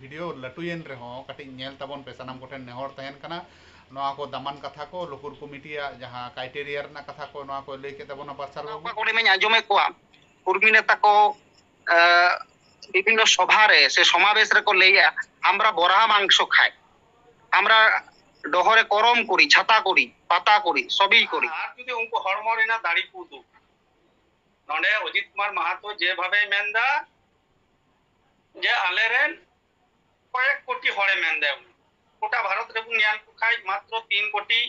Video लटुयन रहो कटी nail तबन पे सनम कोठेन नेहर तहन कना नोआ को दमान कथा को लुकुर कमिटी जहां क्राइटेरिया रना कथा को नोआ को लेके तबन पार्सल बाबू कोड़ी में आजमे को कुर्मी नेता को বিভিন্ন সভারে সে সমাবেশ রে কো লইয়া আমরা বড়া মাংস খাই, আমরা ডহরে করম করি, ছাতা করি, পাতা করি, সবই করি। আর যদি উনকো হড়মড়ে না দাড়ি কুদু নডে অজিত কুমার মাহাতো যেভাবে মেন্দা যে আলেরেন কয়েক কোটি হড়ে মেন্দা গোটা ভারত রে নিয়াল কো খাই মাত্র 3 কোটি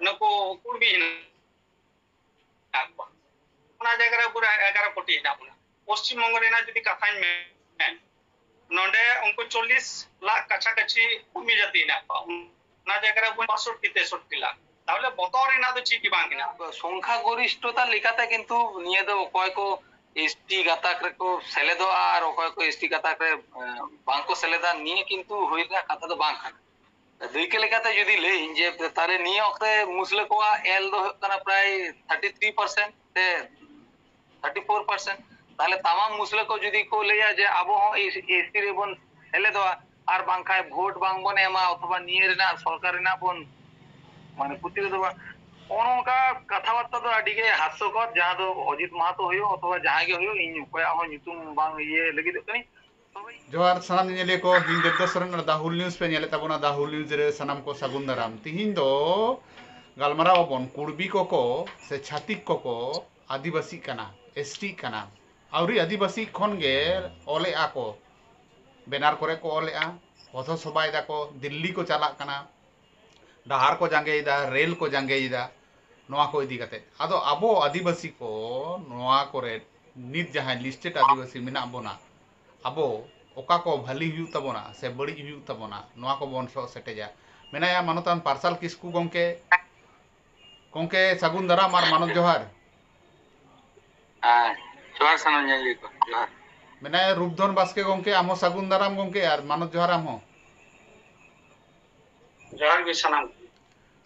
নকো কুর্মি নাকবা ওনা জায়গা পুরো 11 কোটি না পশ্চিমবঙ্গ রে না যদি কাথাই মেন নডে উনকো 40 লাখ কাছাকাছি কুর্মি জাতি না না জায়গা 65-63 লাখ তাহলে বতরে না তো চিটি বাঙ্গি না সংখ্যা গরিষ্ঠতা লেখাতে কিন্তু নিয়ে দেব কয় কো এসটি গাতাক রে কো সেলে দো আর কয় কো এসটি গাতাক রে বাঙ্কো সেলে দা নিয়ে কিন্তু হইরা কথা তো বাং খান দুইকে লেখাতে যদি লেই যে তারে নিয়ে অক্তে মুসলে কোয়া এল দো কানা প্রায় 33% তে 34% তাহলে तमाम মুসলে কো যদি কো লইয়া যে আবো এসটি রে বন সেলে দো আর বাংখায় ভোট বাংবন এমা অথবা নিয়ে রে না সরকার না বন মানে পুতিকে দেবা অনকা কথাবার্তা তো আডিকে হাস্যকর যাহা তো অজিত মাহাতো হইও অথবা যাহাগে হইও ইন কয়া হো নিতুম বাং ইয়ে লাগি দকনি जोहार सनाम नेले को हिंग देवदास सरन दाहुल न्यूज पे नेले तबना दाहुल न्यूज रे सनाम को सागुन दाराम तिहिन दो गालमारा बन कुर्बी को से छातिक को आदिवासी कना एसटी कना आउरी आदिवासी खन गे ओले आको बेनार करे को ओले आ पथो सबाय दा को दिल्ली को चला कना डहार को जांगेइदा रेल को जांगेइदा नोआ को इदी कते आदो आबो आदिवासी को नोआ करे नित जहां लिस्टेड आदिवासी मिना बोना आबो ओका को भाली हुई तबना से बड़ी हुई तबना नोआ को बन सो सेटेजा मेनाया मानतान पार्सल किसकु गंके गंके सागुन दारा मार मानव जोहार जोहार सनम नेले को जोहार मेनाया रूपधन बास्के गंके आमो सागुन दाराम गंके और मानव जोहार आमो जोहार के सनम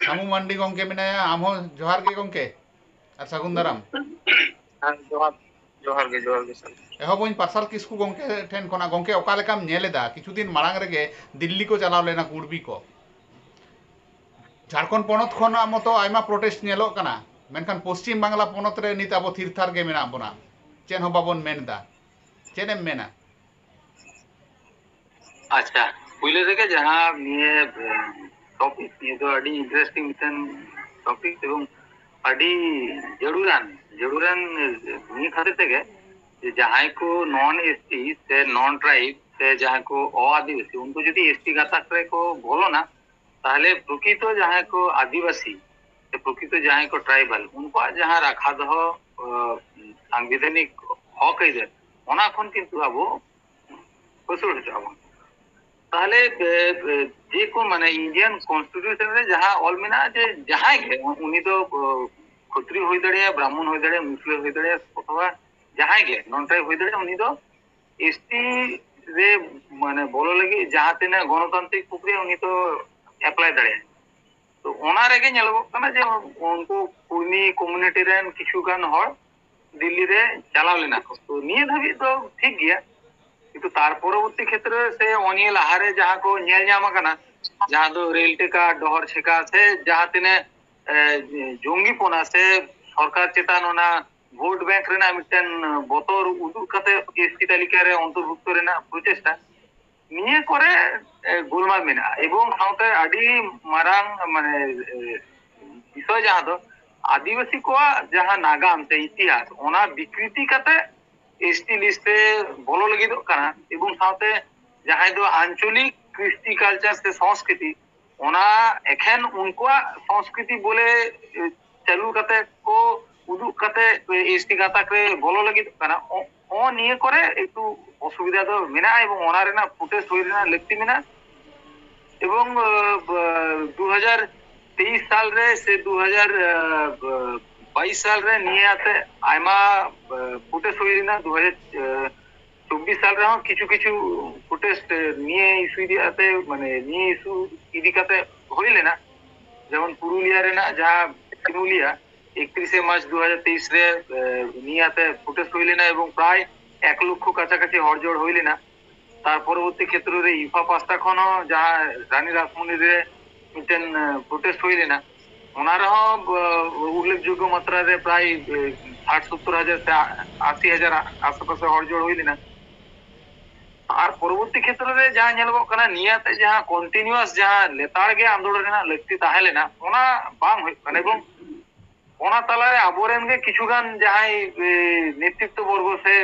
सामू मांडी गंके मेनाया आमो जोहार के गंके और सागुन दाराम जोहार जोहार के सनम एहबोइन पार्सल किसकु गंके ठेन खना गंके ओका लेकाम नेलेदा किछु दिन मारांग रेगे दिल्ली को चलाव लेना कुर्बी को झारखंड पनत खना मतो आयमा प्रोटेस्ट नेलो कना मेनखान पश्चिम बांग्ला पनत रे नित आबो थिरथार गे मेना बोना चेन हो बाबन मेनदा चेनेम मेना अच्छा पुइले থেকে जहां নিয়ে টপিক নিয়ে তো আডি ইন্টারেস্টিং মিশন টপিক এবং আডি জড়ুরান নিয়ে খাতে থেকে যে जहां को नॉन एसटी से नॉन ट्राइब से जहां को आदिवासी उनको যদি एसटी गाता करे को बोलो ना তাহলে প্রকৃত जहां को आदिवासी से प्रकृत जहां को ट्राइबल उनको जहां रखा दह সাংবিধানিক হক এই ওনা এখন কিন্তু আবো কসুর যাবো তাহলে যে কোন মানে ইন্ডিয়ান কনস্টিটিউশন রে যাহা অল মিনা যে যাহাই গে উনি তো ক্ষত্রিয় হই দাঁড়িয়ে ব্রাহ্মণ হই দাঁড়িয়ে মুসলিম হই দাঁড়িয়ে অথবা যাহাই গে নন ট্রাইব হই দাঁড়িয়ে উনি তো এসটি রে মানে বলো লাগি যাহাতে না গণতান্ত্রিক প্রক্রিয়া উনি তো অ্যাপ্লাই দাঁড়িয়ে তো ওনার আগে নেলব কানা যে উनको কুর্মি কমিউনিটি রেন কিছু গান হর দিল্লি রে চালালে না তো নিয়ে ধাবি তো ঠিক গিয়া কিন্তু তার পরবর্তী ক্ষেত্রে সে অনিল আহারে যাহা কো নেল জামা কানা যাহা তো রেল টেকা ডহর ছেকা আছে যাহা তিনে জঙ্গিপনা সে সরকার চেতানোনা ভোট ব্যাংক রেনা মিটেন বতর উদুর কাতে এসটি তালিকারে অন্তর্ভুক্ত রেনা প্রচেষ্টা নিয়ে করে গোলমাল মেনা এবং সাথে আডি মারাং মানে বিষয় যাহা তো आदिवासी को जहां नागाम से इतिहास ओना विकृति काते एसटी लिस्टे बोलो लगी दो कना एवं साथे जहां दो आंचलिक कृष्टि कल्चर से संस्कृति ओना एखन उनको संस्कृति बोले चालू काते को उदु काते एसटी गाता के बोलो लगी दो कना ओ निये करे एकटू असुविधा दो मेना एवं ओना रेना फुटेज होइना लेक्ति मेना एवं 2023 साल रे से 2022 साल रे निये आते आयमा फुटेज होइना 2024 साल रे किछु किछु फुटेज निये इशू दियाते माने निये इशू इदिकाते होइले ना যেমন পুরুলিয়া রে না যা পুরুলিয়া 31 মার্চ 2023 রে নিয়াতে ফুটেজ হইলে না এবং প্রায় 1 লক্ষ কাছাকাছি হরজোড় হইলে না তার পরবর্তী ক্ষেত্রে ইফা পাঁচটা খন যা রানী রাসমণিরে মিটেন প্রোটেস্ট হয়ে লেনা উল্লেখযোগ্য মাত্রারে প্রায় 60-70 হাজার से 80,000 আশেপাশে হড়জড় হয়ে লেনা আর পরবর্তী ক্ষেত্রে যা নেলবো কানা নিয়াতে যা কন্টিনিউয়াস যা লেতাড় গে আন্দোলন রেনা লাগতি তাহে লেনা ওনা বাং হই কানা এবং ওনা তালারে আবরেন গে কিছুগান যাহাই নেতৃত্ব বর্গ সে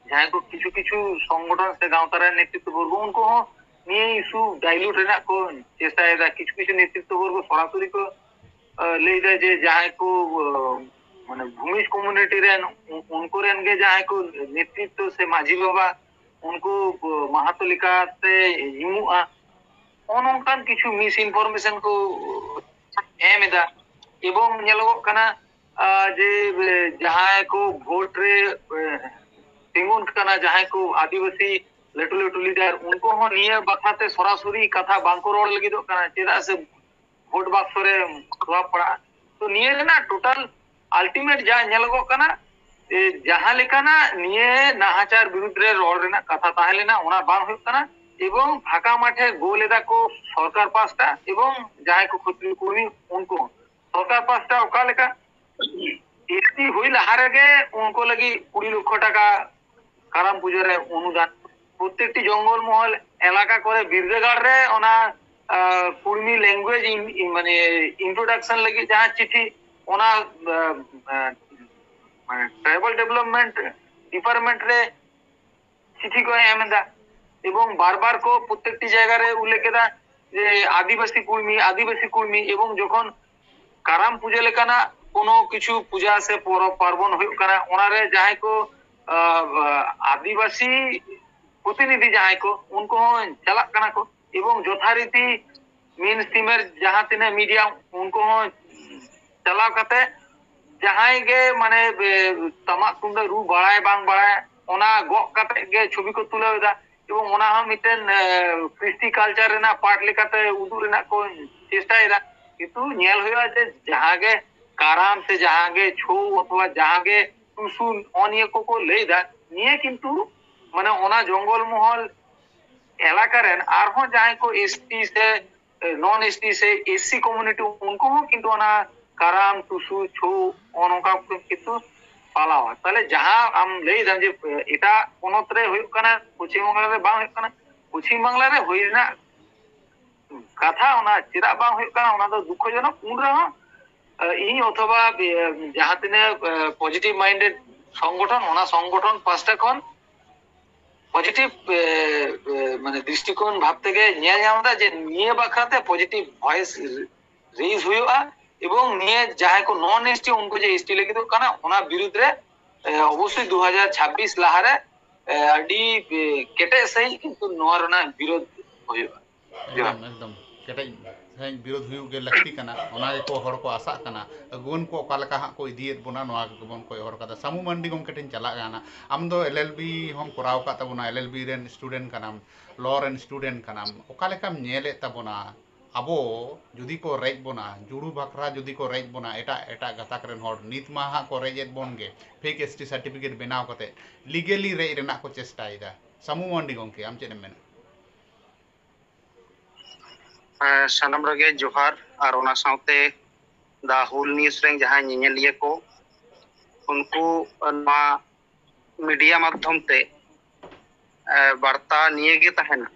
যাহাই को কিছু কিছু সংগঠন সে গাঁওতারা নেতৃত্ব বর্গ उनको নিয়ে ইস্যু ডাইলুট রেনা को চেষ্টা এদা কিছু কিছু নেতৃত্ব বর্গ সরাসরি को ले जाए जे যাহাই को মানে ভূমিজ কমিউনিটি রেন उनको रेन गे যাহাই को নেতৃত্ব সে মাঝি বাবা उनको महातलिका से हिमुआ অনকান কিছু মিস ইনফরমেশন को এমেদা এবং নেলগো কানা যে যাহাই को ভোট রে তিঙ্গুন কানা যাহাই को आदिवासी लटू लटू लीडर उनको हो निये बाखाते सरासरी कथा बांको रोड लगी दो काना चेदा से ভোট বাক্সরে প্রভাব পড়া তো নিয়ে না টোটাল আলটিমেট যা নেলগো কানা যাহা লেখানা নিয়ে নাহাচার বিরুদ্ধে রড় রেনা কথা তাহলে না ওনা বাং হয়ে কানা এবং ফাঁকা মাঠে গোল এদা কো সরকার পাঁচটা এবং যাহাই কো ক্ষত্রিয় কর্মী উनको সরকার পাঁচটা ওকা লেখা এসটি হই লাহারে গে উनको লাগি 20 লক্ষ টাকা কারাম পুজোরে অনুদান প্রত্যেকটি জঙ্গলমহল এলাকা করে বীরগাড় রে ওনা কুর্মি ল্যাঙ্গুয়েজ মানে ইন্ট্রোডাকশন লাগি যাহা চিঠি ওনা মানে ট্রাইবাল ডেভেলপমেন্ট ডিপার্টমেন্ট রে চিঠি কো এমেদা এবং বারবার কো প্রত্যেকটি জায়গায় উল্লেখেদা যে আদিবাসী কুর্মি এবং যখন কারাম পূজা লেখানা কোনো কিছু পূজা আছে পার্বণ হয়ে কানা ওনারে যাহাই কো আদিবাসী প্রতিনিধি যাহাই কো उनको চালাক কানা কো এবং যথারীতি মেন স্ট্রিমের যাহা তিনে মিডিয়া उनको চালাও কাতে যাহাই গে মানে তামাক তুন্দা রু বাড়ায় বাং বাড়ায় ওনা গক কাতে গে ছবি কো তুলে দা এবং ওনা মিটেন কৃষ্টি কালচার রেনা পার্ট লেখাতে উদু রেনা কো চেষ্টা এরা কিন্তু নেল হইয়া যে যাহাগে কারাম সে যাহাগে ছৌ অথবা যাহাগে টুসুন অনিয়ে কো লেদা নিয়ে কিন্তু মানে ওনা জঙ্গলমহল এলাকারেন আর হো যাহাই কো এসটি সে নন এসটি সে এসসি কমিউনিটি उनको কিন্তু ওনা কারাম টুসু ছৌ অনকা কিন্তু পালা হয় তাহলে যাহা আম লেই দাম যে এটা কোনত্রে হইক কানা পশ্চিমবঙ্গরে বাং হইক কানা পশ্চিমবঙ্গরে হই না কথা ওনা চিরা বাং হইক কানা ওনা তো দুঃখজনক কোন রহ ই অথবা যাহা তিনে পজিটিভ মাইন্ডেড সংগঠন ওনা সংগঠন পাঁচটা কোন পজিটিভ মানে দৃষ্টিকোণ ভাব থেকে নিয়ে যাওয়া যে নিয়ে বাখাতে পজিটিভ ভয়েস রেজ হইয়া এবং নিয়ে যাহাই কো নন এসটি उनको যে এসটি লেগে তো কানা ওনা বিরুদ্ধে অবশ্যই 2026 লাহারে আডি কেটে সেই কিন্তু নরনা বিরোধ হইবা একদম কেটে সেই বিরোধ হুᱭᱩᱜ গে লাগতি কানা ওনা গে কো হড় কো আশা কানা গুন কো কালকা হা কো ইদিয়েত বনা নোয়া গে বন কো হড় কাদা সামু মান্ডি গম কেটেন চালা গানা আম দो एलएलबी हम कराव का तबना एलएलबी रेन स्टूडेंट कानाम लॉ रेन स्टूडेंट कानाम ओका लेकाम नेले तबना আবো যদি কো রাইট বনা জুড়ু বাকরা যদি কো রাইট বনা এটা এটা গাতাক রেন হড় নিত মাহা কো রাইজেত বনগে ফেক এসটি সার্টিফিকেট বেনাও কতে লিগেলি রে রেনা কো চেষ্টা ইদা সামু মান্ডি গমকে আম চেনে মেন সানাম রগে জোহার আর ওনা সাথে দা হোল নিউজ রেন যাহা নিনেলিয়ে কো उनको ना मीडिया माध्यम ते वार्ता निये गे तहना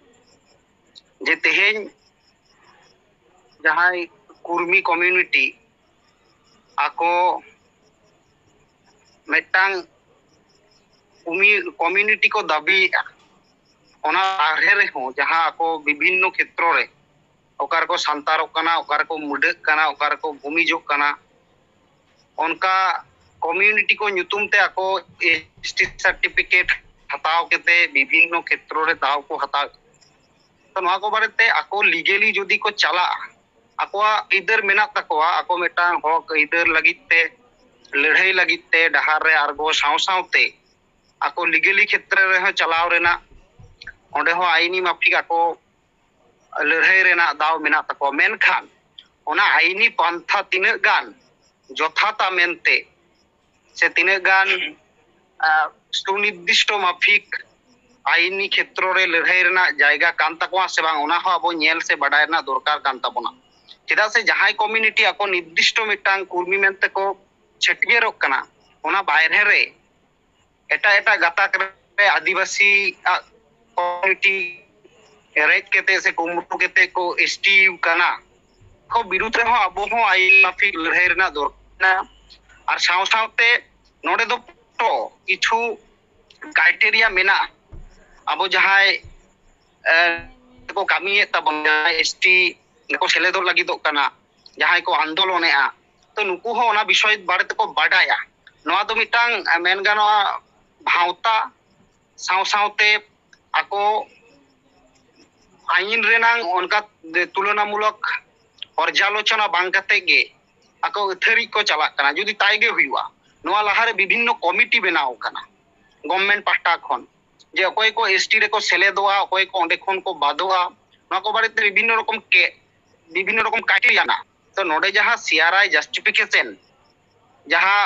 जे तेहेन जहां कुर्मी कम्युनिटी आको मेटांग कम्युनिटी को दाबी ओना आरे रे हो जहां आको विभिन्न क्षेत्र रे ओकार को संतारो कना ओकार को मुडक कना ओकार को भूमिजोग कना उनका कम्युनिटी को नुतुम ते आको एसटी सर्टिफिकेट हताव केते विभिन्न क्षेत्र रे दाव को हताव तो नवा को बारे ते आको लीगली जदी को चला आकोआ इधर मेना तकोआ आको मेटा हक इधर लगित ते लड़ाई लगित ते डहार रे आरगो साव सावते आको लीगली क्षेत्र रे हो चलाव रेना ओंडे हो आईनी माफिक आको लड़ाई रेना दाव मेना तको मेनखान ओना आईनी पंथा तिने गान যথাতা মেনতে সে তিনে গান সুনির্দিষ্ট মাফিক आईनी क्षेत्र रे लड़ाई रेना जायगा कान तकोआ से बांग ओना हो अबो नेल से बडाय ना दरकार कान ताबोना चेदा से जहां कम्युनिटी आको निर्दिष्ट मिटांग कुर्मी मेंते को छटियरक कना ओना बाहरे रे एटा एटा गाताक रे आदिवासी कम्युनिटी रेज केते से कुमुटु केते को एसटी कना को विरुद्ध रे हो अबो हो आई माफी लड़ाई रेना दरकार और साव सावते नोडे दो तो किछु क्राइटेरिया मेना अब जहां को कमी तबन एसटी को सेलेद लगी जहां को आंदोलन तो नुकु हो ओना विषय बारे को बाडाया नोआ दो मिटांग मेन गानोआ भावता साव सावते आको आईन रेनांग उनका तुलनामूलक पर्यालोचना बांग कते गे आको थरी को चला कना जुदी ताइगे हुआ नोआ लहारे विभिन्न कमिटी बनाओ कना गवर्नमेंट पास्टा खन जे अकोय को एसटी रे को सेलेदोआ अकोय को ओंडे खन को बादोआ नोआ को बारे विभिन्न रकम क्राइटेरिया ना तो नोडे जहां सीआरआई जस्टिफिकेशन जहां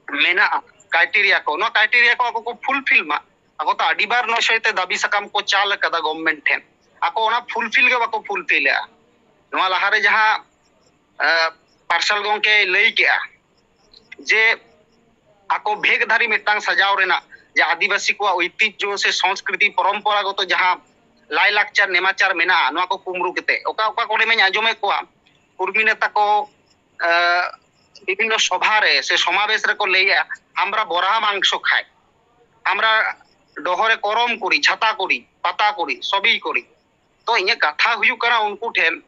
मेना क्राइटेरिया को नो क्राइटेरिया को आको को फुलफिल मा आको तो अडी बार नो सहित दाबी सकाम को चाल कदा गवर्नमेंट ठेन आको ओना फुलफिल के बाको फुलफिल नोआ लहारे जहां पार्सल गोंके लई केआ जे आको भेगधारी मिटांग सजाव रेना जे आदिवासी को ऐतिह्य से संस्कृति परंपरागत जहां लाई लाक्चर नेमाचार मेना नोआ को कुमरू केते ओका ओका कोडे में आजमे को कुर्मी नेता को विभिन्न सभा रे से समावेश रे को लेया हमरा बरा मांस खाय हमरा डोहरे करम करी छाता करी पाता करी सबी करी तो इने कथा हुयु करा उनको ठेन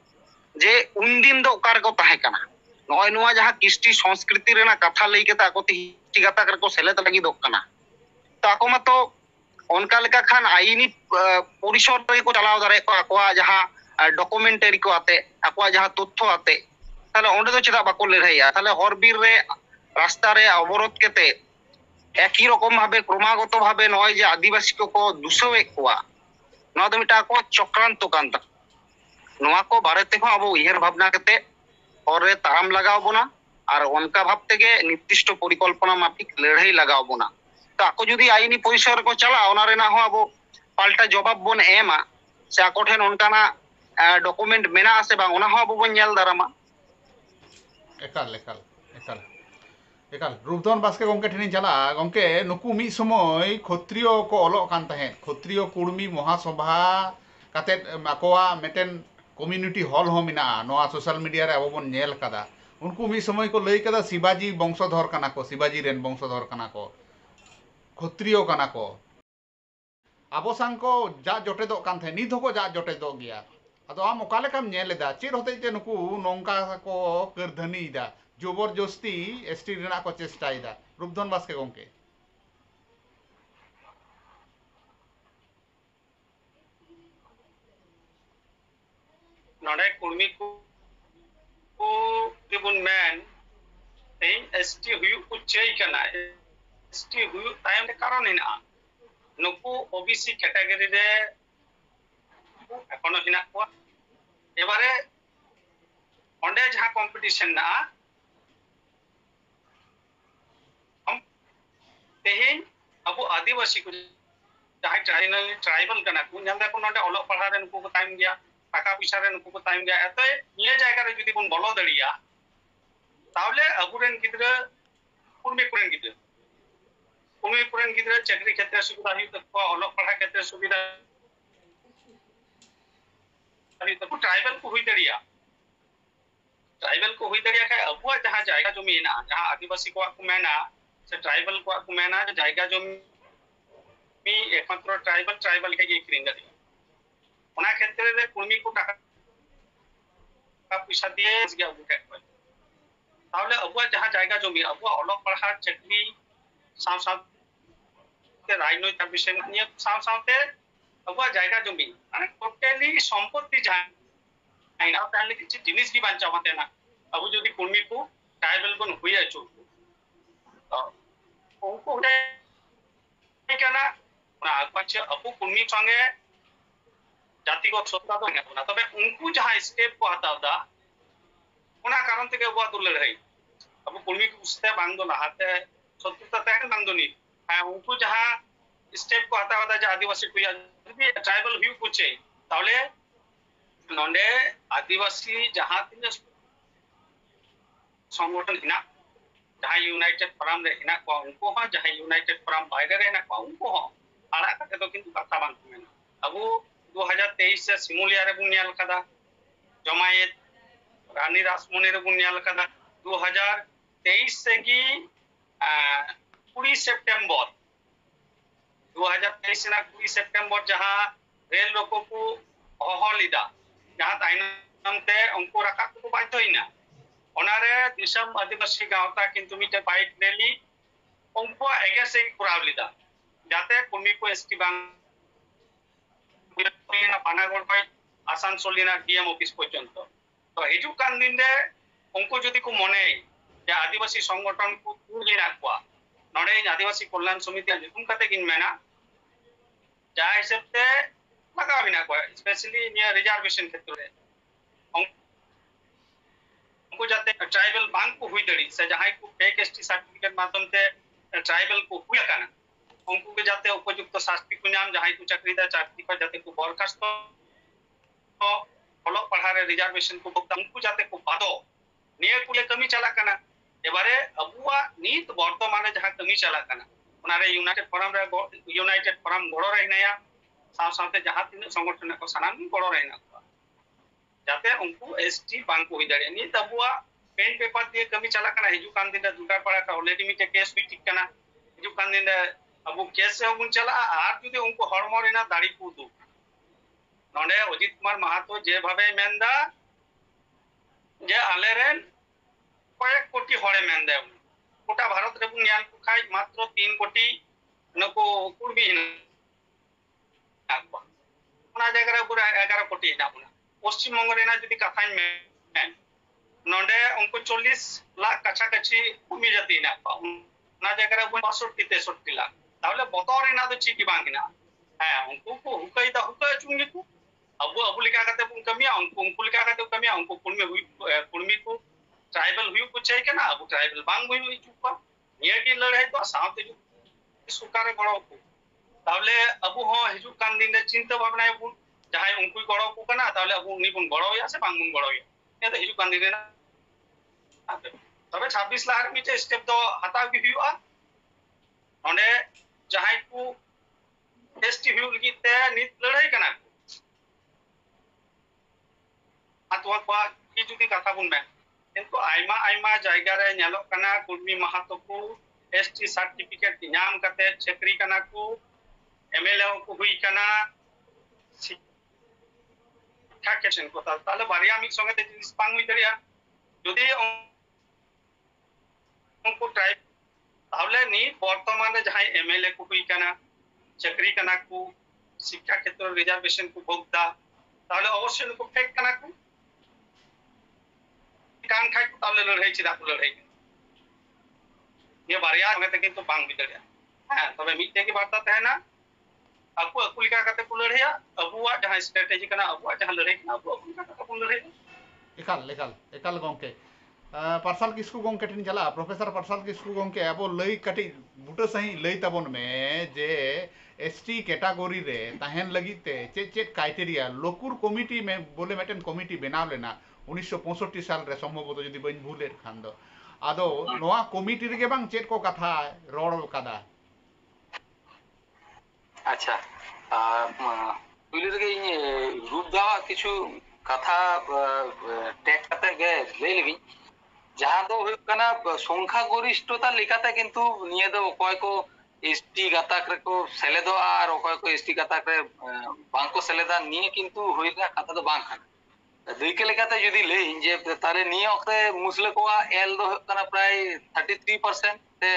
जे उन दिन दो ओकार को ताहे कना नय नोआ जहां किस्ती संस्कृति रेना कथा लई केता को ती गाता कर को सेलेत लगी दो कना तो आको मतो उनका लेका खान आईनी परिसर रे को चलाव दारे को आकोआ जहां डॉक्यूमेंटरी को आते आकोआ जहां तथ्य आते ताले ओंडे दो चेदा बाको लड़ाईया ताले हरबीर रे रास्ता रे अवरोध केते एक ही रकम भाबे क्रमागत भाबे नय जे आदिवासी को दुसवे कोआ नोआ दो मिटा को चक्रांत कांता नोआ को बारेते हो अब उयहर भावना केते और रे ताराम लगाव बोना और उनका भाव तेगे निर्दिष्ट परिकल्पना माफिक लड़ाई लगाव बोना तो आको जुदी आईनी परिसर को चला ओना रेना हो अब पाल्टा जवाब बोन एमा से आको ठेन उनकाना डॉक्यूमेंट मेना से बांग ओना हो अब बोन नेल दारामा एकाल एकाल एकाल एकाल रूपधन बास्के गंके ठेनी चला गंके नुकु मी समय क्षत्रिय को ओलो कान तहे क्षत्रिय कुर्मी महासभा काते आकोआ मेटेन कम्युनिटी हॉल हो मिना नोआ सोशल मीडिया रे अब बोन नेल कदा उनको मी समय को लई कदा शिवाजी वंशधर कना को शिवाजी रेन वंशधर कना को क्षत्रिय कना को आबो सांग को जा जोटे दो कान थे निध को जा जोटे दो गया अदो आम ओका लेकाम नेलेदा चेर होते ते नुकु नोंका को करधनी दा जबरदस्ती एसटी रेना को चेष्टाइदा रूपधन बास्के गंके नोडे कुर्मी को दिबुन मैन तेन एसटी हुयु को चेई कना एसटी हुयु टाइम के कारण हिना नुकु ओबीसी कैटेगरी रे एखोनो हिना को एबारे ओंडे जहां कंपटीशन ना हम तेहिन अब आदिवासी को जहां ट्राइबल कना को नंदा को नोडे ओलो पढ़ा रे नुकु को टाइम गया टाका पैसा रे नुकु को टाइम गया एतो निये जायगा रे जुदी बन बोलो दड़िया ताहले अबुरेन गिद्रा कुर्मी कुरेन गिद्रा कुर्मी कुरेन गिद्रा चाकरी क्षेत्र सुविधा हुई तको ओलो पढ़ा क्षेत्र सुविधा हुई तको ट्राइबल को हुई दड़िया का अबुआ जहां जायगा जमी ना जहां आदिवासी को मेना से ट्राइबल को मेना जायगा जमी एकमात्र ट्राइबल के किरिंग दे ओना क्षेत्र रे कुर्मी को टाका पैसा दिए गया उठे ताहले अबुआ जहां जायगा जमी अबुआ ओलो पढ़ा चाकरी साव साव के राजनैतिक विषय निये साव सावते अबुआ जायगा जमी माने टोटली संपत्ति जहां आइना ताहले किछि जिनिस भी बांचा होते ना अब जदी कुर्मी को ट्राइबल बन हुई आछो तो उनको उठे केना ना आगपाचे अबु कुर्मी संगे जातिगत सत्ता तो ना तबे उनको जहां स्टेप को हटावदा ओना कारण तक अबुआ तो लड़ाई अब कुर्मी को उसते बांग दो लहाते शत्रुता तहन बांग दो नी उनको जहां स्टेप को हतावा दा जे आदिवासी को जदि ट्राइबल हुई को चे ताहले नोंडे आदिवासी जहां तीन संगठन हिना जहां यूनाइटेड फोरम रे हिना को उनको हो जहां यूनाइटेड फोरम बाहर रे हिना को उनको हो आड़ा कते तो किंतु कथा बांग मेना अब 2023 से सिमुलिया रे बुनियाल कदा जमायत रानी रासमुनि रे बुनियाल कदा 2023 से की 20 सितंबर 2023 ना 20 सितंबर जहां रेल लोको को हहलिदा जहां ताइनम ते उनको रखा को बाध्यइना ओनारे दिसम आदिवासी गावता किंतु मिटे बाइक रैली उनको एगे से कुराव लिदा जाते कुमी को एसटी बांग ना पानागढ़ को आसानसोलिना डीएम ऑफिस पर्यंत तो हिजु कान दिन रे उनको जदि को मने जे आदिवासी संगठन को तुलिना को नडे आदिवासी कल्याण समिति जुकुम कते किन मेना जा हिसाब ते लगा बिना को स्पेशली नियर रिजर्वेशन क्षेत्र रे उनको जाते ट्राइबल बैंक को हुई दड़ी से जहां को फेक एसटी सर्टिफिकेट माध्यम से ट्राइबल को हुई काना उनको के जाते उपयुक्त शास्ति को नाम जहां को चाकरी दा चाकरी पर जाते को बरखास्त तो फॉलो पढ़ा रे रिजर्वेशन को उनको जाते को बादो निये कुले कमी चला काना एबारे अबुआ नीत वर्तमान जहां कमी चला काना उनारे यूनाइटेड फोरम गड़ो रहनाया साथ साथ जहां तीन संगठन को सनाम गड़ो रहना जाते उनको एसटी बैंक को हिदारे नि तबुआ पेन पेपर दिए कमी चला कना हिजु कान दिन दुटा पड़ा का ऑलरेडी मिटे केस भी ठीक कना हिजु कान दिन अब केस से उन चला आर जुदि उनको हरमो रेना दाड़ी को दु नोंडे अजित कुमार महतो जे भाबे मेंदा जे आलेरेन कयेक कोटी हरे मेंदे गोटा भारत रे बुनियाल को खाई मात्र 3 कोटी नको कुर्बी ना जगह रे पूरा 11 कोटी ना पश्चिम बंग रेना जदि कथा में नोंडे उनको 40 लाख कछा कछि भूमि जाति ना ना जगह रे 62 लाख ताहले बतर रेना तो चिकी बांगिना है उनको को हुकई दा हुकई चुंगी को अब लिखा करते उन कमिया उनको लिखा करते कमिया उनको कुर्मी को ट्राइबल हुई को चाहिए के ना अब ट्राइबल बांग हुई चुका ये की लड़ाई तो साथ जो सुकारे गड़ो को ताहले अब हो हिजु कान दिन रे चिंता भावना है जहां उनको गड़ो को कना ताहले अब उनी बुन गड़ो या से बांग बुन गड़ो या तो हिजु कान दिन रे ना तबे 26 लाख मिटे स्टेप तो हता भी हुआ ओने जहां को एसटी व्यू लगी ते नित लड़ाई कना अथवा को की जुदी कथा बुन में किंतु आइमा आइमा जायगा रे नेलो कना कुर्मी महतो को एसटी सर्टिफिकेट नाम कते चक्री कना को एमएलए को हुई कना शिक्षा केशन को ताले बारिया मिक संगे ते जिनिस पांग हुई दरिया जदि उनको ट्राइब ताहले नी वर्तमान रे जहां एमएलए को हुई कना चक्री कना को शिक्षा क्षेत्र रिजर्वेशन को भोगदा ताहले अवश्य उनको फेक कना को कान खाई को ताहले लड़ाई चिदा को लड़ाई ये बारिया संगे ते किंतु पांग हुई दरिया हां तबे मिटे की बात है ना आपको अकुलिका कते को लड़ाई अबुआ जहां स्ट्रेटजी कना अबुआ जहां लड़ाई कना अबुआ अकुलिका कते को लड़ाई एकाल गोंके पार्सल किसकु गोंके ठिन चला प्रोफेसर पार्सल किसकु गोंके अब लई कटी बुटा सही लई तबन में जे एसटी कैटेगरी रे ताहेन लगी ते चेक क्राइटेरिया लोकुर कमिटी में बोले मेटन कमिटी बनाव लेना 1965 साल रे संभवतः जदि बन भूले खान दो आदो नोआ कमिटी रे बांग चेक को कथा रोड कदा अच्छा पुलिस के रूप दावा किछु कथा टेक कते गे ले लेबी जहां दो हुई कना संख्या गरिष्ठता लिखाते किंतु निये दो कोय को एसटी गाताक रे को सेलेदो आर कोय को एसटी गाताक रे बांको सेलेदा निये किंतु हुईना कथा दो बांग खाना दुई के लेकाते जदी ले जे तारे निये ओते मुसले को एल दो कना प्राय 33% ते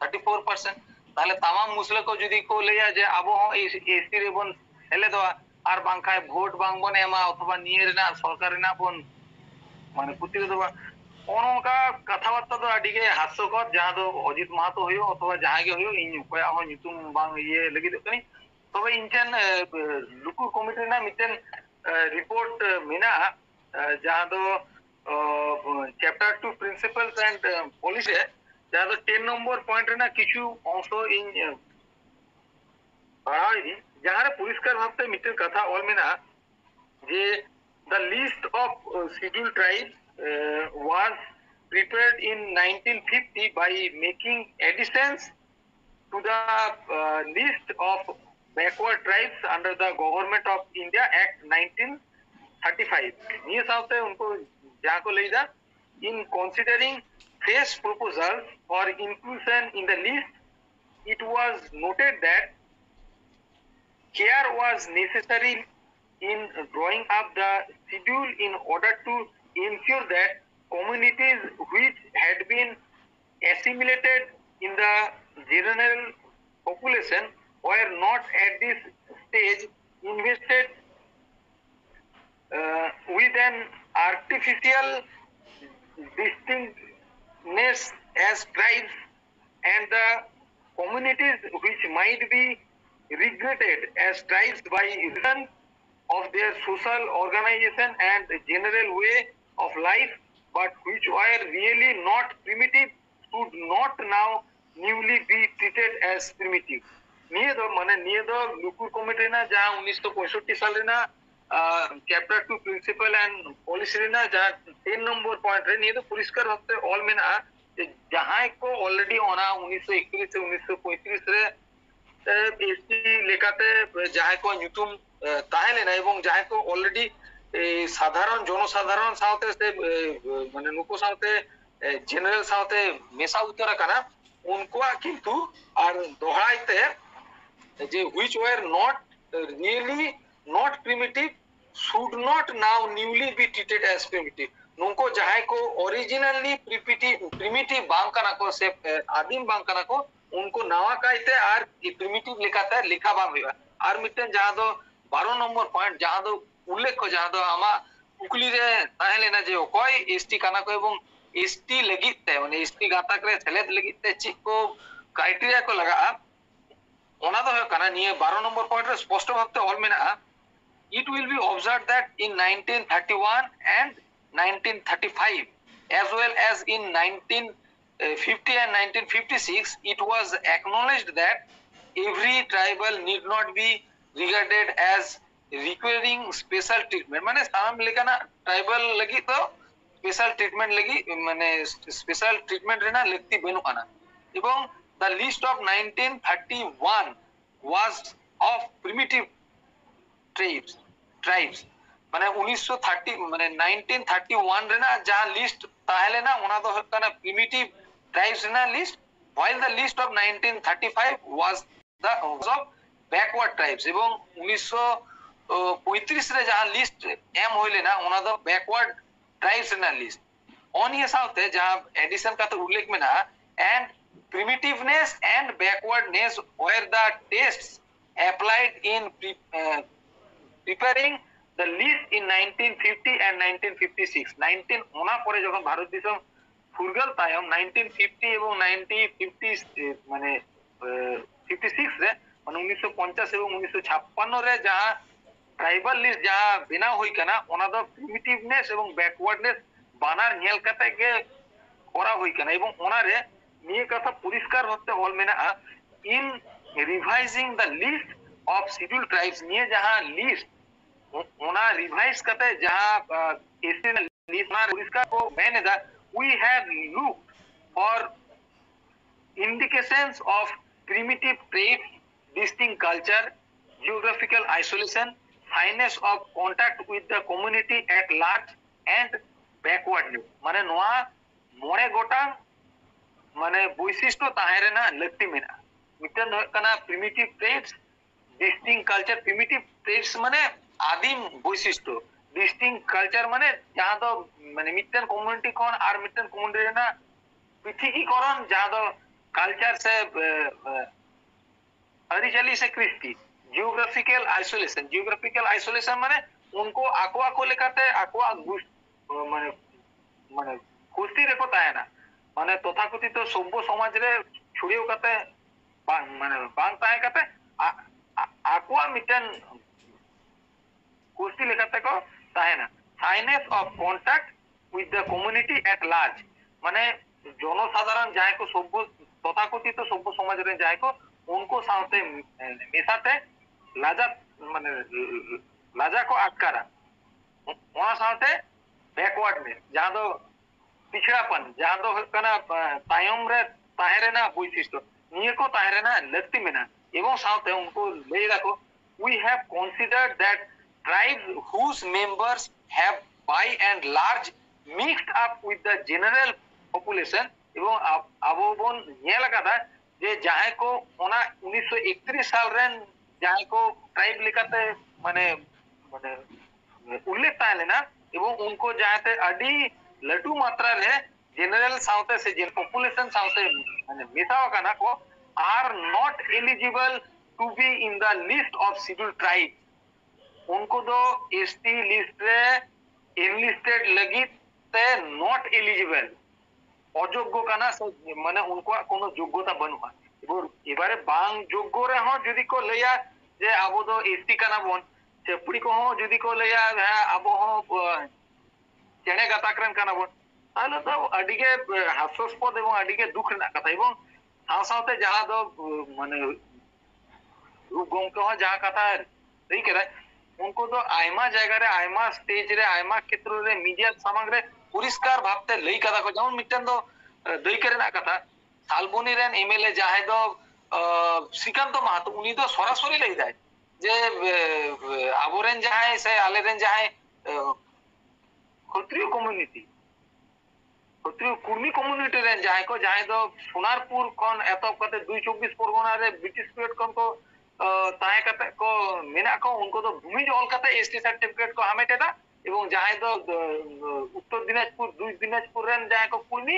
34% ताले तमाम मुसले को जदी को लेया जे आबो हो एसटी रे बन सेलेदो आर बांखाय भोट बांग बन एमा अथवा निये रेना सरकार रेना बन माने पुति दो ओनका कथावार्ता तो अडिगे हास्यकर जहां दो अजित महतो होयो अथवा जहां गे होयो इन कोया हो नितुम बांग ये लगी दो कनी तबे इनटेन लुकु कमिटी ना मिटेन रिपोर्ट मिना जहां दो चैप्टर 2 प्रिंसिपल्स एंड पॉलिसी जहां दो 10 नंबर पॉइंट रे ना किछु अंश इन बढ़ाई जहाँ परिष्कार भावते मिट्टन कथा ऑल में जे the list of scheduled tribes was prepared in 1950 by making additions to the list of backward tribes under the Government of India Act 1935. ये साथ उनको जहाँ को ले जा in considering fresh proposals for inclusion in the list, it was noted that care was necessary in drawing up the schedule in order to ensure that communities which had been assimilated in the general population were not at this stage invested with an artificial distinctness as tribes, and the communities which might be regarded as tribes by reason of their social organization and general way of life, but which were really not primitive, should not now newly be treated as primitive. নিয়ে তো মানে নিয়ে তো লুকুর committee না যা 1965 সালে না chapter 2 principal and policy রে না যা 10 নম্বর পয়েন্ট রে নিয়ে তো পরিষ্কার ভাবে অল মেনা যে যাহাই কো অলরেডি ওনা 1931 से 1935 রে এসটি লেখাতে যাহাই কো নিউটন তাহলে না এবং যাহাই কো অলরেডি সাধারণ জনসাধারণ সাথে মানে নুকো সাথে জেনারেল সাথে মেশা উত্তর কানা উনকো কিন্তু আর দোহাইতে যে which were not really not primitive should not now newly be treated as primitive. नुको जहां को ओरिजिनली प्रिमिटिव बांग काना को से आदिम बांग काना को उनको नवा कायते आर प्रिमिटिव लिखाता है लिखा बांग हुआ आर मिटन जहां दो 12 नंबर पॉइंट जहां दो उल्लेख को जहां दो आमा उकली रे ताहेले ना जे कोई एसटी काना को एवं एसटी लगिते माने एसटी गाता करे सेलेद लगिते चिक को क्राइटेरिया को लगा ओना दो काना निये 12 नंबर पॉइंट रे स्पष्ट भावते ऑल में ना it will be observed that in 1931 and 1935 as well as in 1950 and 1956 it was acknowledged that every tribal need not be regarded as requiring special treatment माने साम लेकाना ट्राइबल लगी तो स्पेशल ट्रीटमेंट लगी माने स्पेशल ट्रीटमेंट रेना लगती बेनु आना एवं the list of 1931 was of primitive tribes माने 1930 माने 1931 रे ना जहां लिस्ट ताहले ना ओना दो हकना प्रिमिटिव ट्राइब्स ना list while the list of 1935 was of backward tribes एवं 1935 रे जहां लिस्ट एम होइले ना ओना दो बैकवर्ड ट्राइब्स ना लिस्ट ऑन ये साथे जहां एडिशन का तो उल्लेख में ना and primitiveness and backwardness were the tests applied in preparing the list in 1950 and 1956 19 ওনা পরে যখন ভারত দেশম ফুরগল তায়ম 1950 এবং 1950 মানে 56 রে মানে 1950 এবং 1956 রে যাহা ট্রাইবাল লিস্ট যাহা বিনা হই কানা ওনা দ প্রিমিটিভনেস এবং ব্যাকওয়ার্ডনেস বানার নেল কাতে গে করা হই কানা এবং ওনারে নিয়ে কথা পরিষ্কার হতে হল মেনা in revising the list of schedule tribes নিয়ে যাহা লিস্ট ओना रिवाइज करते जहां एसटी लिस्ट ना परिष्कार को मैंने दा we have looked for indications of primitive traits, distinct culture, geographical isolation, shyness of contact with the community at large and backwardness माने नोआ मोने गोटा माने বৈশিষ্ট্য তাহেরে না লাগতি মেনা মিটন কনা primitive traits, distinct culture primitive traits মানে आदिम বৈশিষ্ট্য ডিস্টিংক্ট কালচার মানে যাহা তো মানে মিটন কমিউনিটি কোন আর মিটন কমিউনিটি না পৃথকীকরণ যাহা তো কালচার से हरिचली से क्रिस्टी जियोग्राफिकल आइसोलेशन माने उनको आको आको लेकाते आको माने माने गोष्ठी রেখো তাই না মানে তথাকথিত সভ্য সমাজ রে ছড়িয়েও কাতে মানে বাং তাই কাতে আকুয়া মিটন गोष्ठी लेखाते को ताहेना signs of contact with the community at large माने जनसाधारण जाय को सभ्य तथाकथित सभ्य समाज रे जाय को उनको साथे मेसाते लाजा माने लाजा को आटकारा वहाँ साथे बैकवर्डनेस जहाँ दो पिछड़ापन जहाँ दो कना तायम रे ताहेरेना बुइसिस्तो निये को ताहेरेना लगती मेना एवं साथे उनको ले रखो we have considered that tribes whose members have by and large mixed up with the general population এবং আবো বন নিয়ে লাগাতা যে যাহে কো ওনা 1931 সাল রেন যাহে কো ট্রাইব লেখাতে মানে মানে उल्लेख ताहले ना एवं उनको जाते अडी लटू मात्रा रे जनरल साउथे से जेन पॉपुलेशन साउथे माने मिसावा का ना को are not eligible to be in the list of schedule tribe उनको दो एसटी लिस्ट रे एनलिस्टेड लगी ते नॉट एलिजिबल অযোগ্য কানা মানে উনকো কোনো যোগ্যতা বানুয়া এবারে বাং যোগ্য রে হ যদি কো লইয়া যে আবো তো এসটি কানা বন চেপুড়ি কো হ যদি কো লইয়া আবো হ চেনে গাতাকরন কানা বন তাহলে তো আডিকে হাস্যস্পদ এবং আডিকে দুঃখ না কথা এবং সাথে যাহা তো মানে রূপগমকে হ যাহা কথা এই করে उनको तो आयमा जगह रे आयमा स्टेज रे आयमा क्षेत्र रे मीडिया सामग्री पुरस्कार भाबते लई कथा को जेमन मिटन दो दई करे ना कथा सालबनी रेन एमएलए जाहे दो श्रीकांत माहातो उनी तो सरासरी लई जाय जे आबोरेन जाहे से आलेरेन जाहे क्षत्रिय कम्युनिटी क्षत्रिय कुर्मी कम्युनिटी रेन जाहे को जाहे दो सोनारपुर कोन एतो कते 224 परगना रे ब्रिटिश पीरियड कोन को ताहे कते को मेना को उनको तो भूमि ऑल कते एसटी सर्टिफिकेट को हामेटेदा एवं जाहे तो उत्तर दिनाजपुर दुई दिनाजपुर रेन जाहे को कुर्मी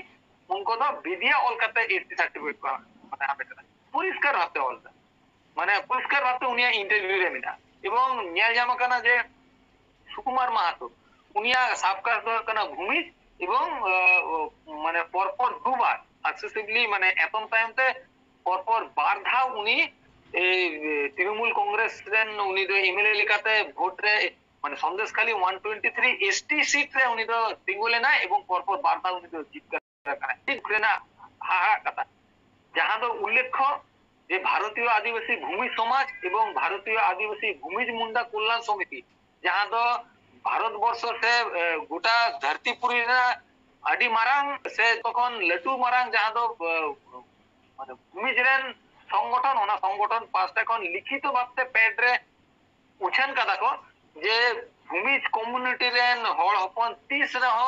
उनको तो विदिया ऑल कते एसटी सर्टिफिकेट को माने हामेटेदा पुरस्कार हाते ऑल माने पुरस्कार हाते उनिया इंटरव्यू रे मेना एवं न्याय जामा कना जे सुकुमार माहातो उनिया साबका कना भूमि एवं माने परपर दुबार सक्सेसिवली माने एतम टाइमते परपर बारधा उनी तृणमूल कांग्रेस रेन उनी दो एमएलए लेकाते भोट रे माने संदेशखाली 123 एसटी सीट रे उनी दो तिंगुले ना एवं परपर बारधा उनी दो जीत करा ठीक ना हाहा कथा जहां दो उल्लेख जे भारतीय आदिवासी भूमि समाज एवं भारतीय आदिवासी भूमिज मुंडा कल्याण समिति जहां दो भारतवर्ष से गोटा धरतीपुरी ना आदि मारांग से तखन लटू मारांग जहां दो माने भूमिज रेन संगठन होना संगठन पांचटा कोन लिखित भाबते पेड रे उछन कदा को जे भूमिज कम्युनिटी रेन हड़ हपन 30 रह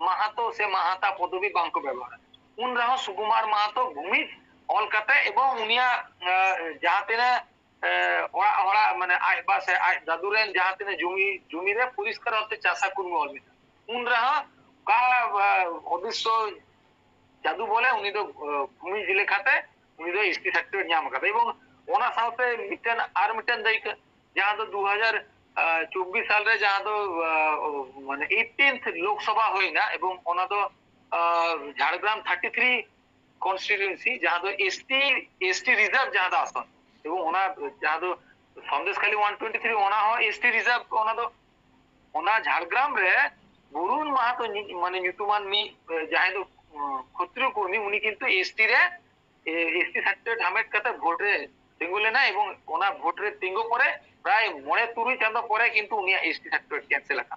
माहातो से माहाता पदवी बांको व्यवहार उन रह सुकुमार माहातो भूमिज ऑल कते एवं उनिया जातेने ओड़ा ओड़ा माने आय बासे आय दादुरेन जातेने जमी रे पुरस्कार होते चासा कुर्मी ऑल में उन रह का अदिस्यो जादू बोले उनी तो भूमि जिले खाते उनी दो एसटी सर्टिफिकेट ᱧᱟᱢ ᱠᱟᱫᱟ এবং ওনা সাথে মিটেন আর মিটেন দেই जहां तो 2024 साल रे जहां तो माने 18th लोकसभा होई ना এবং ওনা তো झाड़ग्राम 33 कॉन्स्टिट्यूएंसी जहां तो एसटी रिजर्व जहां तो आसन এবং ওনা जहां तो संदेशखाली 123 ওনা हो एसटी रिजर्व ওনা तो ওনা झाड़ग्राम रे বরুণ মাহাতো মানে নিতুমান মি जहां तो ক্ষত্রিয় কর্মী উনি কিন্তু एसटी रे एसटी सर्टिफिकेट हामेट कते भोट रे तिंगुले ना एवं ओना भोट रे तिंगो परे प्राय मणे तुरुई चांदो परे किंतु उनिया एसटी सर्टिफिकेट कैंसिल आका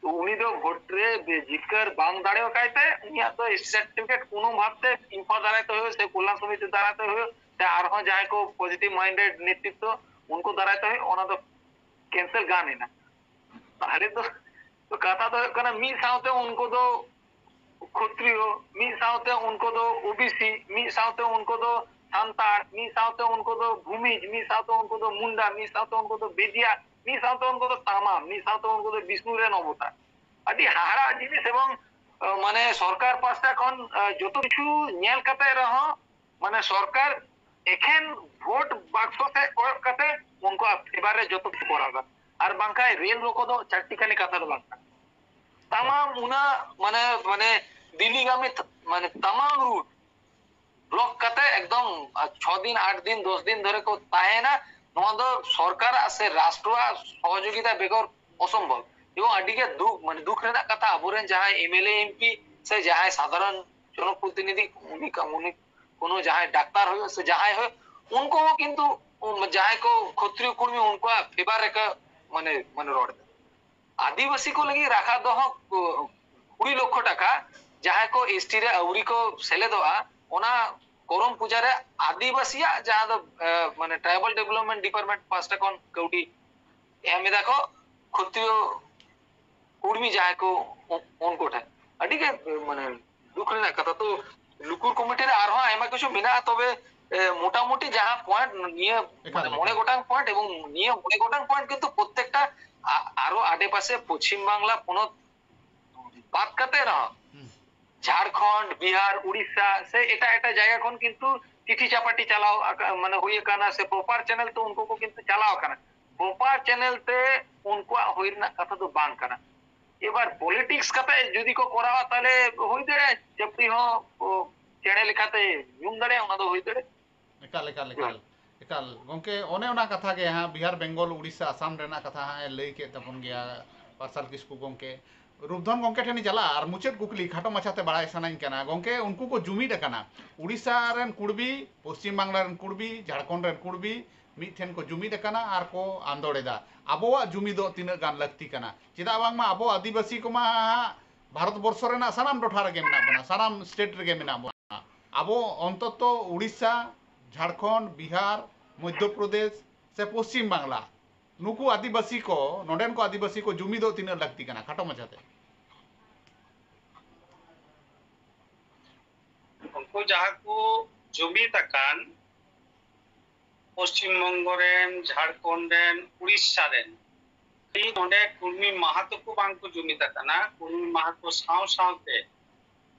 तो उनी दो भोट रे जिकर बांग दाड़े कायते उनिया तो एसटी सर्टिफिकेट कोनो भाबते इंफा दाराते हो से कल्याण समिति दाराते हो ते आरहो जाय को पॉजिटिव माइंडेड नेतृत्व उनको दाराते हो ओना तो कैंसिल गाने ना ताले तो कथा तो कना मी साउते उनको तो क्षत्रिय मी साउते उनको तो ओबीसी मी साउते उनको तो सांताड़ मी साउते उनको तो भूमिज मी साउते उनको तो मुंडा मी साउते उनको तो बेदिया मी साउते उनको तो तामा मी साउते उनको तो विष्णु रेन अवतार आदि हारा जिनिस एवं माने सरकार पास्ता कोन जतो किछु नेल कते रह माने सरकार एखेन भोट बाक्स से कोय कते उनको एबारे जतो करागा आर बांकाय रेल रोको दो चाटिकानी कथा दो बांका तमाम उना माने माने दिल्लीगामी माने तमाम रूट ब्लॉक कते एकदम 6 दिन 8 दिन 10 दिन धरे को ताहे ना नोआ दो सरकार से राष्ट्र सहयोगिता बेगर असंभव एवं आडिके दुख माने दुख रेना कथा अबोरेन जहां एमएलए एमपी से जहां साधारण जनप्रतिनिधि उनी कोनो जहां डाक्तार हो से जहां हो उनको किंतु जहां को क्षत्रिय कुर्मी उनको फेवर रेका माने माने रोड आदिवासी को लगी राखा दो 20 लक्ष टाका जहां को एसटी रे अवरी को सेलेदोआ ओना करम पूजा रे आदिवासी जहां दो माने ट्राइबल डेवलपमेंट डिपार्टमेंट पास्टा कोन कौडी एमे देखो क्षत्रिय कुर्मी जहां को उनको ठा अडी के माने दुख रे कथा तो लुकुर कमिटी रे आरो आयमा किछु बिना तबे मोटामुटी जहां पॉइंट निये माने मने गोटांग पॉइंट एवं निये मने गोटांग पॉइंट किंतु प्रत्येकटा आरो आडेपाशे पश्चिम बांगला पनत बात करते रहा झारखंड बिहार उड़ीसा से एटा एटा जायगा खन किंतु चिठी चापाटी चलाओ माने होय काना से प्रॉपर चैनल तो उनको को किंतु चलाओ काना प्रॉपर चैनल ते उनको होइना कथा तो बांग काना एबार पॉलिटिक्स कते जदी को करावा ताले होई दे जबकि हो चेणे लेखाते यूम दड़े ओना दो होई दे एकाल एकाल एकाल एकाल गोंके ओने ओना कथा गे हाँ बिहार बेंगल उड़ीसा आसाम रेना कथा हाँ लई के तपन गया पार्सल किसकु गोंके रूपधन गोंके ठेनी चला और मुचेद कुकली खाटो मचाते बड़ाई सनाइन कना गोंके उनको को जुमिद कना उड़ीसा रेन कुड़बी पश्चिम बांगला रेन कुड़बी झारखंड रेन कुड़बी मिठेन को जुमिद कना आर को आंदोड़ेदा आबोवा जुमिदो तिना गान लगती कना चेदा बांगमा आबो आदिवासी को मा भारत वर्ष रेना सानाम टोठा रेगे मेना बना सानाम स्टेट रेगे मेना बना आबो अंतत उड़ीसा झारखंड बिहार मध्य प्रदेश से पश्चिम बांगला नुकु आदिवासी को नोडेन को आदिवासी को जुमिदो तीना लगती कना खाटो मचाते उनको जहाँ को जुमिद अकान पश्चिम बंग रेन झारखंड रेन उड़ीसा रेन नोडे कुर्मी महतो को बांग को जुमिद अकाना कुर्मी महतो साव सावते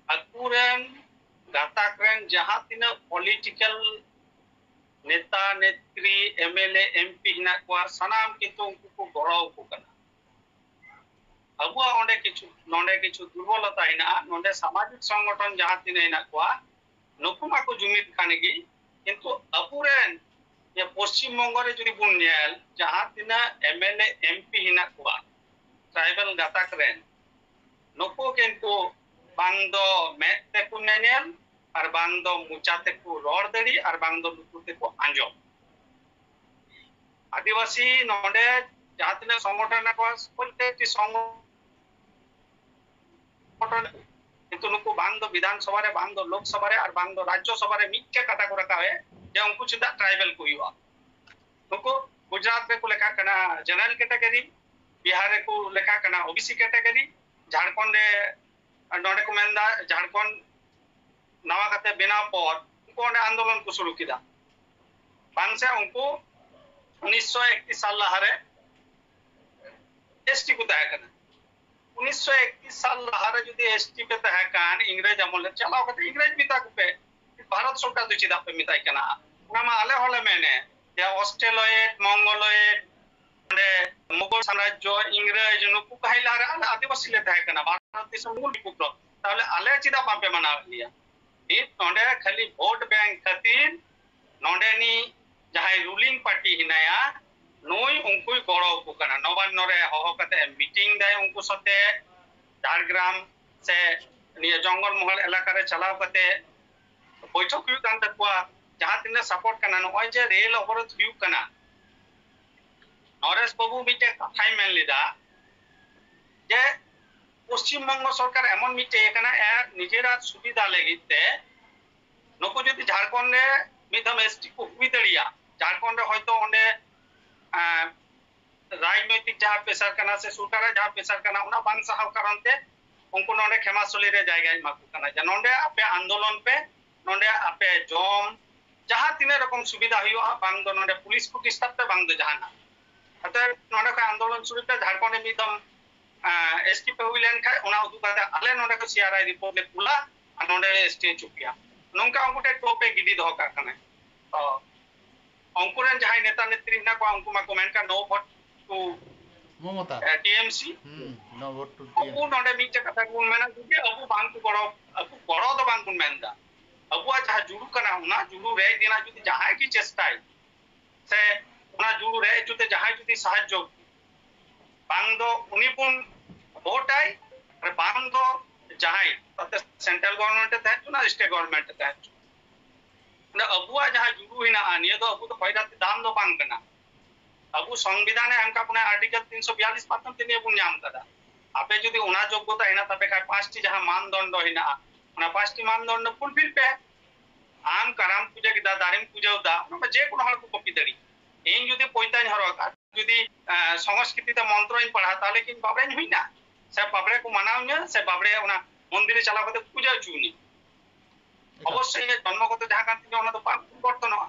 अकुरेन गाताक रेन जहाँ तीना पॉलिटिकल नेता नेत्री एमएलए एमपी हिना को सनाम किंतु उनको को गड़ाव को कना अबुआ ओंडे किछु दुर्बलता हिना नोडे सामाजिक संगठन जहाँ तीना हिना को नुकुमा को जुमिद खानेगी किंतु अबुरेन ये पश्चिम बंग रे जदि बुन नेल जहाँ तीना एमएलए एमपी हिना को ट्राइबल गाताक रेन नुको किंतु बांग दो मेट ते को नेल और बांग दो मुचाते को रोड दड़ी और बांग दो लुकुते को आंजो आदिवासी नोडे जहाँ तीना संगठन को प्रत्येकटी संगठन किंतु नुको बांग दो विधानसभा रे बांग दो लोकसभा रे और बांग दो राज्यसभा रे मिक्के काटा को रखा है जे उनको चिंता ट्राइबल को हुआ नुको गुजरात रे को लेखा कना जनरल कैटेगरी बिहार रे को लेखा कना ओबीसी कैटेगरी झारखंड रे नोडे को मेंदा झारखंड नवा कते बिना पर उनको आंदोलन को शुरू किया बांग से उनको 1931 साल लहारे एसटी को तय करना 1931 साल लहारे जदि एसटी पे तय कान इंग्रेज अमल चलाओ कते इंग्रेज मिता को पे भारत सरकार दो चिदा पे मिताई कना उनामा आले होले मेने या ऑस्ट्रेलिया मंगोलिया ने मुगल साम्राज्य इंग्रेज नुकु कहला रे आदिवासी ले तय कना भारत देश मूल पुत्र ताले आले चिदा पापे मना लिया नोडे खाली वोट बैंक खातिर नोडेनी जहां रूलिंग पार्टी हिनाया नोई उनको गड़ो को कना नवान्न रे हो कते मीटिंग दे उनको सते झारग्राम से निया जंगल महल इलाका रे चलाव कते बैठक हुई कान तकवा जहां तिने सपोर्ट कना नोय जे रेल अवरोध हुई कना नरेश बाबू मिटे कथाई मेन लिदा जे पश्चिम बंग सरकार एमन मिटे कना ए निजेरा सुविधा लेगिते नको जदि झारखंड रे मिधम एसटी को हुई दड़िया झारखंड रे होयतो ओंडे राजनैतिक जहां प्रेशर कना से सरकार जहां प्रेशर कना उना बांग साहब कारणते उनको नोंडे खेमासोली रे जायगा माकू कना जे नोंडे आपे आंदोलन पे नोंडे आपे जॉम जहां तीने रकम सुविधा हुआ बांग दो नोंडे पुलिस को डिस्टर्ब पे बांग दो जहाना अतः नोंडे का आंदोलन शुरू पे झारखंड में मिधम एसटी पे हुई लेन खाय उना उदु काते आले नोंडे को सीआरआई रिपोर्ट ले कुला नोंडे एसटी चुकिया नोंका उनके टोपे गिडी दो का कने तो अंकुरन जहां नेता नेत्री ना को अंकु मा कमेंट का no vote to Mamata TMC no vote to अबु नोंडे मिचे कथा गुण मेना कि अबु बांग को गड़ो दो बांग गुण मेनदा अबुआ जहां जुडू कना उना जुडू रे दिना जुदी जहां की चेष्टाई से उना जुडू रे जुते जहां जुदी साहाय्य बांग दो उनिपुन वोट आई और बांग दो जहां तते सेंट्रल गवर्नमेंट ते ना स्टेट गवर्नमेंट ते ᱚᱱᱟ ᱟᱵᱚᱣᱟᱜ ᱡᱟᱦᱟᱸ ᱡᱩᱲᱩ ᱦᱮᱱᱟᱜᱼᱟ ᱱᱤᱭᱟᱹ ᱫᱚ ᱟᱵᱚ ᱫᱚ ᱯᱚᱭᱨᱟᱛᱤ ᱫᱟᱢ ᱫᱚ ᱵᱟᱝ ᱠᱟᱱᱟ। ᱟᱵᱚ ᱥᱚᱝᱵᱤᱫᱷᱟᱱᱮ ᱮᱢ ᱠᱟᱜ ᱵᱚᱱᱟ ᱟᱨᱴᱤᱠᱮᱞ 342 ᱢᱟᱫᱽᱫᱷᱚᱢ ᱛᱮ ᱱᱤᱭᱟᱹ ᱵᱚᱱ ᱧᱟᱢ ᱠᱟᱫᱟ। ᱟᱯᱮ ᱡᱩᱫᱤ ᱚᱱᱟ ᱡᱳᱜᱽᱜᱚᱛᱟ ᱦᱮᱱᱟᱜ ᱛᱟᱯᱮ ᱠᱷᱟᱡ 5টি ᱡᱟᱦᱟᱸ ᱢᱟᱱᱫᱚᱱᱰᱚ ᱦᱮᱱᱟᱜᱼᱟ ᱚᱱᱟ 5টি ᱢᱟᱱᱫᱚᱱᱰᱚ ᱯᱷᱩᱞফিল ᱯᱮ। ᱟᱢ ᱠᱟᱨᱟᱢ ᱯᱩᱡᱟᱹ ᱠᱮᱫᱟ ᱫᱟᱨᱮᱢ ᱯᱩᱡᱟᱹᱣᱫᱟ ᱚᱱᱟ ᱡᱮ ᱠᱳᱱᱳ ᱦᱚᱲ ᱠᱚ ᱠᱚᱯᱤ ᱫᱟᱲᱮᱭᱟᱜᱼᱟ। ᱤᱧ ᱡᱩᱫᱤ ᱯᱚᱭᱛᱟᱧ ᱦᱚᱨᱚᱜ ᱠᱟᱜ ᱡᱩᱫि সংস্কৃতিতে মন্ত্রᱧ পড়া তাহলে কি বাবড়েᱧ ᱦᱩᱭᱱᱟ সে বাবড়ে কো মানাওᱧᱟ সে বাবড়ে ওনা মন্দিরে চালাও কাতে পূজা হচুনি অবশ্যই জন্মগত যাহা কান তিᱧ ওনা ᱫᱚ ᱵᱟᱝ পরিবর্তনᱚᱜᱼᱟ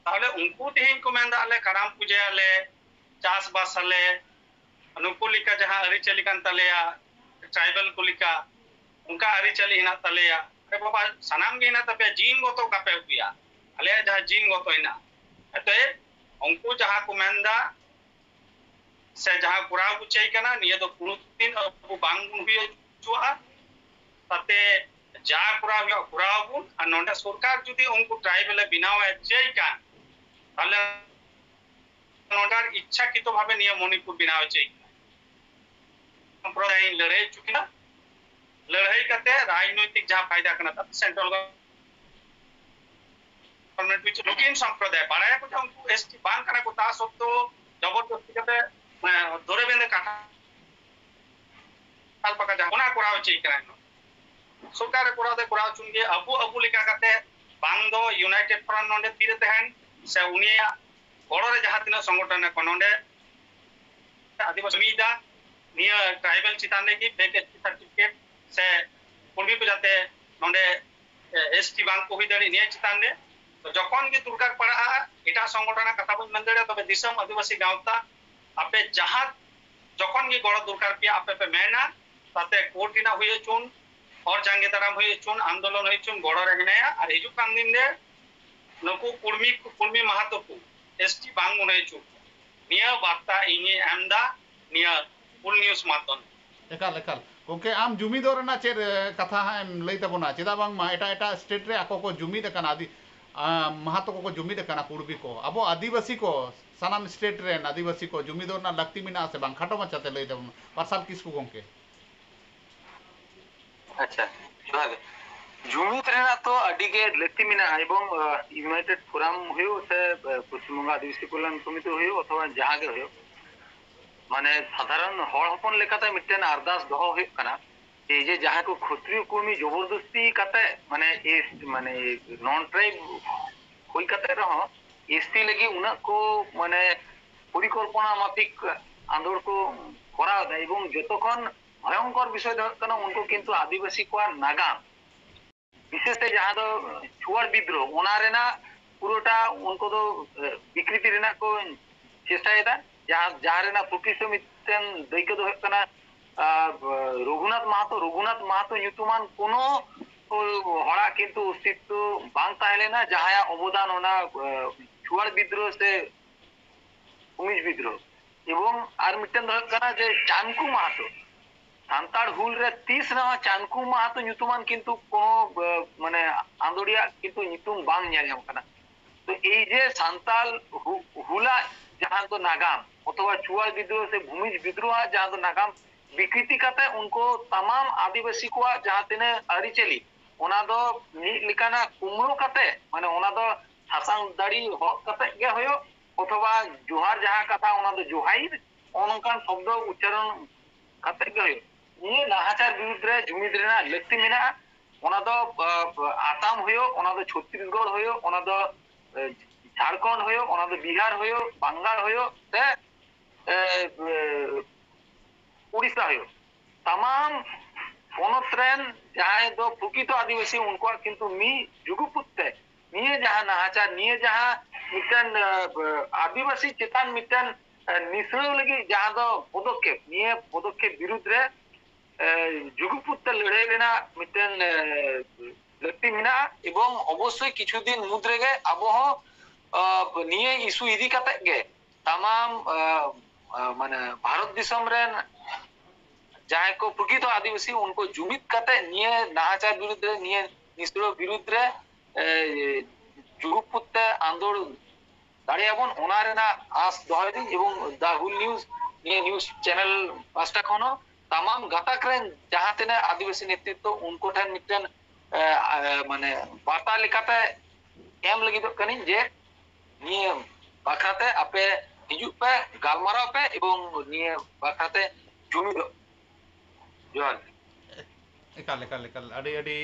তাহলে উনকু ᱛᱮᱦᱮᱧ ᱠᱚ ᱢᱮᱱᱫᱟ ᱟᱞᱮ ᱠᱟᱨᱟᱢ ᱯᱩᱡᱟᱹᱭᱟᱞᱮ ᱪᱟᱥᱵᱟᱥ ᱟᱞᱮ ᱱᱩᱠᱩ ᱞᱮᱠᱟ ᱡᱟᱦᱟᱸ ᱟᱹᱨᱤᱪᱟᱹᱞᱤ ᱠᱟᱱ ᱛᱟᱞᱮᱭᱟ ᱴᱨᱟইᱵᱟᱞ ᱠᱚ ᱞᱮᱠᱟ उनका आरिचाली हेना तलेया अरे बाबा सनाम गे हेना तपे जीन गतो कापे हुया अले जहां जीन गतो हेना अतए उनको जहां को मेंदा से जहां कुराव बुचई कना निया दो पुनुतिन अबु बांग हुए जुआ तते जा कुराव बुन और नोंडे सरकार जुदी उनको ट्राइबल बिनाव चई का ताले नोंडार इच्छा कितो भाबे निया मणिपुर बिनाव चई संप्रदाय लड़ाई चुकिना लड़ाई करते राजनीतिक जहां फायदा करना था सेंट्रल गवर्नमेंट विच लुकिन संप्रदाय बाराया को उनको एसटी बांग करना को ता सब तो जबरदस्ती करते धरे बेंदे काटा ताल पका जा ओना कोराव चई करना सरकार कोराव दे कोराव चुनगे अबु लेका करते बांग दो यूनाइटेड फ्रंट नोंडे तीरे तहन से उनिया गोड़ो रे जहां तिना संगठन को नोंडे आदिवासी मीदा निया ट्राइबल चिताने की फेक सर्टिफिकेट से कुंडी को जाते नोंडे एसटी बांग को हुई दाड़ी निया चितान रे तो जखन की तुरकार पड़ा एटा संगठन कथा बन मंदड़े तबे दिसम आदिवासी गांवता आपे जहां जखन की गड़ दुरकार पे आपे पे मेना ताते कोर्टिना हुए चुन और जांगे दाराम हुए चुन आंदोलन हुए चुन गड़ रे हेनाया और हिजु कान दिन दे नुकु कुर्मी महातो को एसटी बांग मुने चुन निया बार्ता इनी एमदा निया फुल न्यूज़ मातन एकाल एकाल ओके आम जुमिदोर ना चेर कथा एम लई तबोना चेदा बांग मा एटा एटा स्टेट रे आको को जुमिद कना आदि महातो को जुमिद कना कुर्बी को अबो आदिवासी को सनाम स्टेट रे आदिवासी को जुमिदोर ना लगती मिना से बांग खाटो मचाते लई तबोना पारसाल किसकु गोंके अच्छा जोहार जुमिद रेना तो अडी के लगती मिना एवं यूनाइटेड फोरम हुयो से पश्चिम बंग आदिवासी कल्याण समिति हुयो अथवा जहां के हुयो माने साधारण हड़ हपन लेकाते मिटन अरदास दहो हुयो कना ए जे जहां को क्षत्रिय कुर्मी जबरदस्ती काते माने नॉन ट्राइब होई काते रहो एसटी लगी उना को माने परिकल्पना माफिक आंदोलन को करा दे एवं जतखन भयंकर विषय कना उनको किंतु आदिवासी को नागाम विशेष जहां दो छुआर विद्रोह ओना रेना पुरोटा उनको दो विकृति रेना को चेष्टा एदा जहां रेना प्रकृति मिटन दैक दो कना रघुनाथ महतो ᱧᱩᱛᱩᱢᱟᱱ कोनो हड़ा किंतु अस्तित्व बांग ताहेलेना जहां अवदान होना छुआर विद्रोह से भूमिज विद्रोह एवं आर मिटन दो कना जे चानकू महतो सान्ताड़ हुल रे 30 ना चानकू महतो ᱧᱩᱛᱩᱢᱟन किंतु कोनो माने आंदोड़िया किंतु ᱧᱩᱛᱩᱢ बांग ᱧᱮᱞ ᱧᱟᱢ ᱠᱟᱱᱟ तो এই যে সান্তাল হুলা जहां तो नागाम अथवा छुआर विद्रोह से भूमिज विद्रोह जहां तो नागाम विकृति करते उनको तमाम आदिवासी को जहां तिने अरिचली ओना दो नि लिकाना कुमरो करते माने ओना दो सासांग दाड़ी हक करते गे होयो अथवा जोहार जहां कथा ओना दो जोहाइर ओनकान शब्द उच्चारण करते गे होयो ये नाहाचार विरुद्ध रे जुमिद रेना लक्ति मेना ओना दो आसाम होयो ओना दो छत्तीसगढ़ होयो ओना दो झारखंड होयो ओना दो बिहार होयो बंगाल होयो ते उड़ीसा हो तमाम पोनोत्रेन जहां दो प्रकृत आदिवासी उनको किंतु मी जुगुपुत्ते निये जहां नाहाचार निये जहां मिटन आदिवासी चेतान मिटन निसरो लगी जहां दो पदक्षेप निये पदक्षेप विरुद्ध रे जुगुपुत्ते लड़ाई लेना मिटन लगती मिना एवं अवश्य किछु दिन मुद्रे गे अबो निये इशू इदी काते गे तमाम माने भारत दिसम रेन जहां को प्रकृत आदिवासी उनको जुमित करते निये नाहाचार विरुद्ध निये निस्रो विरुद्ध रे जुगुपुत्ते आंदोलन दाड़ियाबन ओना रेना आस दोहरी एवं द हुल न्यूज निये न्यूज चैनल पास्टा खनो तमाम गाताक रेन जहां तेने आदिवासी नेतृत्व उनको ठन मिटन माने वार्ता लेकाते एम लगिदोग कनिन जे निये बाखराते आपे हिजुग पे गालमाराव पे एवं निये बाखराते जुमिदो जोहार एकाल एकाल एकाल अड़ी अड़ी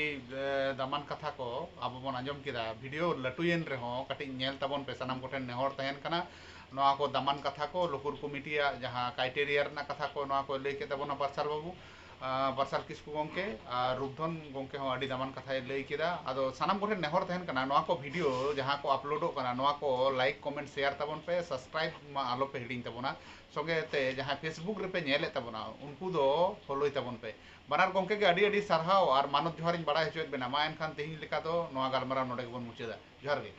दामान कथा को अब बन आंजम किदा वीडियो लटुयन रहो कटी नेल ताबन पे सनाम कोठेन नेहर तहन कना नोआ को दामान कथा को लुकुर कमिटी जहां क्राइटेरिया रना कथा को नोआ को लई के ताबोना पार्सल बाबू पार्सल किसकु गोंके रूपधन गोंके हो अड़ी दामान कथा लई किदा आदो सनाम कोठेन नेहर तहन कना नोआ को वीडियो जहां को अपलोडो कना नोआ को लाइक कमेंट शेयर ताबन पे सब्सक्राइब मा आलो पे हिडिंग ताबोना संगे ते जहां फेसबुक रे पे नेले ताबोना उनको दो फॉलो ताबन पे बानार गोंके के अड़ी अड़ी सारहाव और मानव जोहार इन बड़ा हचोयत बेना मा एनखान तेहिन लेका दो नोआ गालमाराव नोडे गेबोन मुचादा जोहार गे।